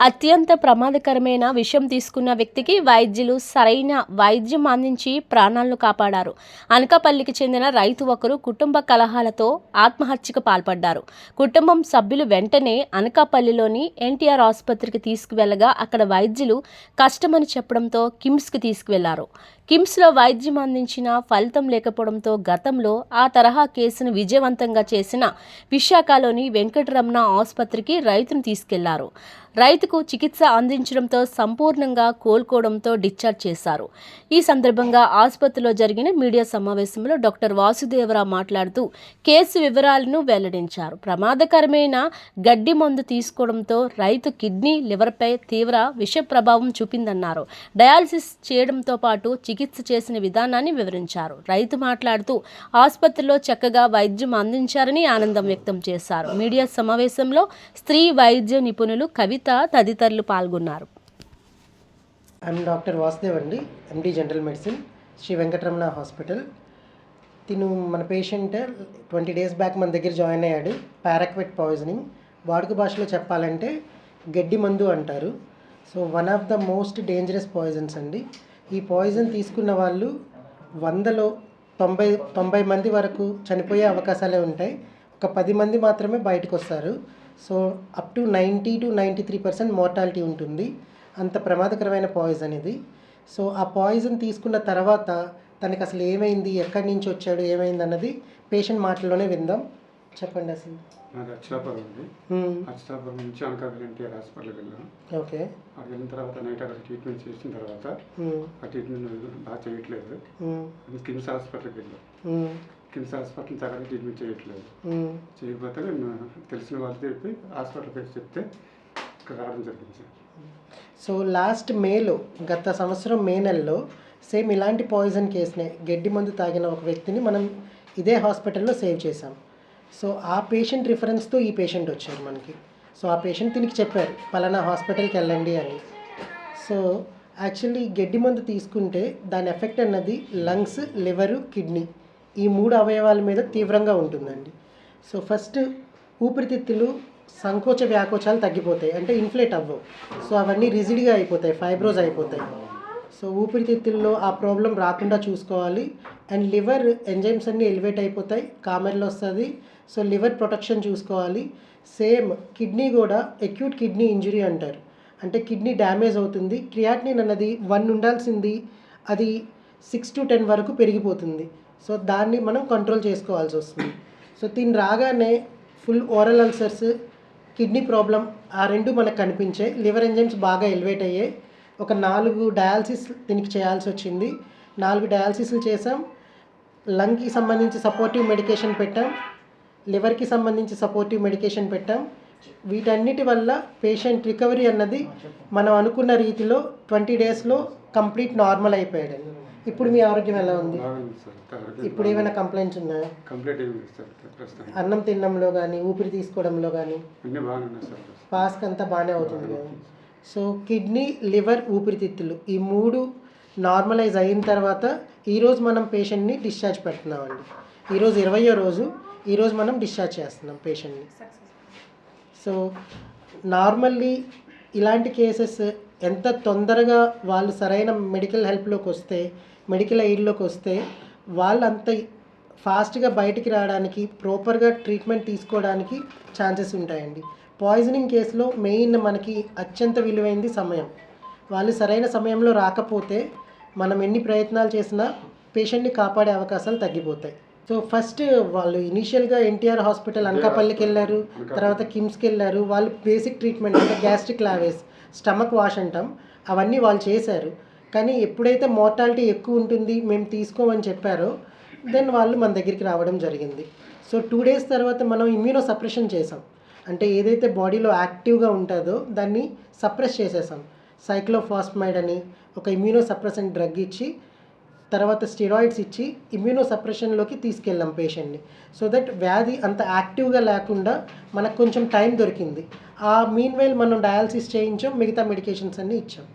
అత్యంత ప్రమాదకరమైన విషం తీసుకున్న వ్యక్తికి వైద్యులు సరైన వైద్యం అందించి ప్రాణాలను కాపాడారు. అనకాపల్లికి చెందిన రైతు ఒకరు కుటుంబ కలహాలతో ఆత్మహత్యకు పాల్పడ్డారు. కుటుంబం సభ్యులు వెంటనే అనకాపల్లిలోని ఎన్టీఆర్ ఆసుపత్రికి తీసుకువెళ్లగా అక్కడ వైద్యులు కష్టమని చెప్పడంతో కిమ్స్కి తీసుకువెళ్లారు. కిమ్స్లో వైద్యం అందించిన ఫలితం లేకపోవడంతో గతంలో ఆ తరహా కేసును విజయవంతంగా చేసిన విశాఖలోని వెంకటరమణ ఆసుపత్రికి రైతును తీసుకెళ్లారు. రైతుకు చికిత్స అందించడంతో సంపూర్ణంగా కోలుకోవడంతో డిశ్చార్జ్ చేశారు. ఈ సందర్భంగా ఆసుపత్రిలో జరిగిన మీడియా సమావేశంలో డాక్టర్ వాసుదేవరావు మాట్లాడుతూ కేసు వివరాలను వెల్లడించారు. ప్రమాదకరమైన గడ్డి మందు తీసుకోవడంతో రైతు కిడ్నీ, లివర్పై తీవ్ర విష ప్రభావం చూపిందన్నారు. డయాలసిస్ చేయడంతో పాటు చికిత్స చేసిన విధానాన్ని వివరించారు. రైతు మాట్లాడుతూ ఆసుపత్రిలో చక్కగా వైద్యం అందించారని ఆనందం వ్యక్తం చేశారు. మీడియా సమావేశంలో స్త్రీ వైద్య నిపుణులు కవిత తదితరులు పాల్గొన్నారు. ఐఎమ్ డాక్టర్ వాసుదేవ్ అండి, MD general medicine, Shri Venkataramana hospital. తిను మన పేషెంట్ 20 days బ్యాక్ మన దగ్గర జాయిన్ అయ్యాడు. పారాక్వెట్ పాయిజనింగ్, వాడుక భాషలో చెప్పాలంటే గడ్డి మందు అంటారు. So one of the most dangerous poisons అండి. ఈ పాయిజన్ తీసుకున్న వాళ్ళు 100లో 90 మంది వరకు చనిపోయే అవకాశాలే ఉంటాయి. ఒక 10 మంది మాత్రమే బయటకు వస్తారు. So up to 90 to 93% mortality ఉంటుంది. అంత ప్రమాదకరమైన పాయిజన్ ఇది. సో ఆ పాయిజన్ తీసుకున్న తర్వాత తనకి అసలు ఏమైంది, ఎక్కడి నుంచి వచ్చాడు, ఏమైంది అన్నది పేషెంట్ మాటల్లోనే విందాం. చెప్పండి. అసలు నాది అక్షరాపురం ఉంది. అక్షరాపురం నుంచి అనకాపల్లి ఎన్టీఆర్ హాస్పిటల్కి వెళ్ళాను. ఓకే. అక్కడికి వెళ్ళిన తర్వాత నైట్ అక్కడ ట్రీట్మెంట్ చేసిన తర్వాత ఆ ట్రీట్మెంట్ బాగా చేయట్లేదు. కిమ్స్ హాస్పిటల్కి వెళ్ళాం. కిమ్స్ హాస్పిటల్ దగ్గర ట్రీట్మెంట్ చేయట్లేదు. చేయకపోతే తెలిసిన వాళ్ళు చెప్పి హాస్పిటల్ పేరు చెప్తే ఇక్కడ రావడం జరిగింది సార్. సో లాస్ట్ మేలో, గత సంవత్సరం మే నెలలో సేమ్ ఇలాంటి పాయిజన్ కేసునే, గడ్డి మందు తాగిన ఒక వ్యక్తిని మనం ఇదే హాస్పిటల్లో సేవ్ చేసాం. సో ఆ పేషెంట్ రిఫరెన్స్తో ఈ పేషెంట్ వచ్చారు మనకి. సో ఆ పేషెంట్ దీనికి చెప్పారు పలానా హాస్పిటల్కి వెళ్ళండి అని. సో యాక్చువల్లీ గడ్డి మందు తీసుకుంటే దాని ఎఫెక్ట్ అన్నది లంగ్స్, లివరు, కిడ్నీ, ఈ 3 అవయవాల మీద తీవ్రంగా ఉంటుందండి. సో ఫస్ట్ ఊపిరితిత్తులు సంకోచ వ్యాకోచాలు తగ్గిపోతాయి, అంటే ఇన్ఫ్లేట్ అవ్వవు. సో అవన్నీ రిజిడ్గా అయిపోతాయి, ఫైబ్రోజ్ అయిపోతాయి. సో ఊపిరితిత్తుల్లో ఆ ప్రాబ్లం రాకుండా చూసుకోవాలి. అండ్ లివర్ ఎంజైమ్స్ అన్నీ ఎలివేట్ అయిపోతాయి, కామెర్లు వస్తుంది. సో లివర్ ప్రొటెక్షన్ చూసుకోవాలి. సేమ్ కిడ్నీ కూడా అక్యూట్ కిడ్నీ ఇంజురీ అంటారు, అంటే కిడ్నీ డ్యామేజ్ అవుతుంది. క్రియాటినిన్ అన్నది 1 ఉండాల్సింది అది 6 to 10 వరకు పెరిగిపోతుంది. సో దాన్ని మనం కంట్రోల్ చేసుకోవాల్సి వస్తుంది. సో దీన్ని రాగానే full oral ulcers, kidney problem, ఆ 2 మనకు కనిపించాయి. లివర్ ఎంజైమ్స్ బాగా ఎలివేట్ అయ్యాయి. ఒక 4 డయాలసిస్ దీనికి చేయాల్సి వచ్చింది. 4 డయాలసిస్లు చేసాం. లంగ్కి సంబంధించి సపోర్టివ్ మెడికేషన్ పెట్టాం, లివర్కి సంబంధించి సపోర్టివ్ మెడికేషన్ పెట్టాం. వీటన్నిటి వల్ల పేషెంట్ రికవరీ అన్నది మనం అనుకున్న రీతిలో 20 daysలో కంప్లీట్ నార్మల్ అయిపోయాడు. ఇప్పుడు మీ ఆరోగ్యం ఎలా ఉంది? ఇప్పుడు ఏమైనా కంప్లైంట్స్ ఉన్నాయా? అన్నం తినడంలో కానీ, ఊపిరి తీసుకోవడంలో కానీ పాస్క్ అంతా బాగానే అవుతుంది కదా. సో కిడ్నీ, లివర్, ఊపిరితిత్తులు ఈ 3 నార్మలైజ్ అయిన తర్వాత ఈరోజు మనం పేషెంట్ని డిశ్చార్జ్ పెడుతున్నామండి. ఈరోజు 20వ రోజు. ఈరోజు మనం డిశ్చార్జ్ చేస్తున్నాం పేషెంట్ని. సో నార్మల్లీ ఇలాంటి కేసెస్ ఎంత తొందరగా వాళ్ళు సరైన మెడికల్ హెల్ప్లోకి వస్తే, మెడికల్ ఎయిడ్లోకి వస్తే వాళ్ళు అంత ఫాస్ట్గా బయటికి రావడానికి, ప్రాపర్గా ట్రీట్మెంట్ తీసుకోవడానికి ఛాన్సెస్ ఉంటాయండి. పాయిజనింగ్ కేసులో మెయిన్ మనకి అత్యంత విలువైంది సమయం. వాళ్ళు సరైన సమయంలో రాకపోతే మనం ఎన్ని ప్రయత్నాలు చేసినా పేషెంట్ని కాపాడే అవకాశాలు తగ్గిపోతాయి. సో ఫస్ట్ వాళ్ళు ఇనీషియల్గా ఎన్టీఆర్ హాస్పిటల్ అనకాపల్లికి వెళ్ళారు, తర్వాత కిమ్స్కి వెళ్ళారు. వాళ్ళు బేసిక్ ట్రీట్మెంట్ అంటే గ్యాస్ట్రిక్ లావేస్, స్టమక్ వాష్ అంటాం, అవన్నీ వాళ్ళు చేశారు. కానీ ఎప్పుడైతే మోర్టాలిటీ ఎక్కువ ఉంటుంది, మేము తీసుకోమని చెప్పారో దెన్ వాళ్ళు మన దగ్గరికి రావడం జరిగింది. సో 2 days తర్వాత మనం ఇమ్యూనో సప్రెషన్ చేసాం, అంటే ఏదైతే బాడీలో యాక్టివ్గా ఉంటుందో దాన్ని సప్రెస్ చేసేసాం. సైక్లోఫాస్ఫమైడ్ అని ఒక ఇమ్యూనో సప్రెసెంట్ డ్రగ్ ఇచ్చి, తర్వాత స్టెరాయిడ్స్ ఇచ్చి ఇమ్యూనో సప్రెషన్లోకి తీసుకెళ్ళాం పేషెంట్ని. సో దట్ వ్యాధి అంత యాక్టివ్గా లేకుండా మనకు కొంచెం టైం దొరికింది. ఆ మీన్ వైల్ మనం డయాలసిస్ చేయించాం, మిగతా మెడికేషన్స్ అన్నీ ఇచ్చాం.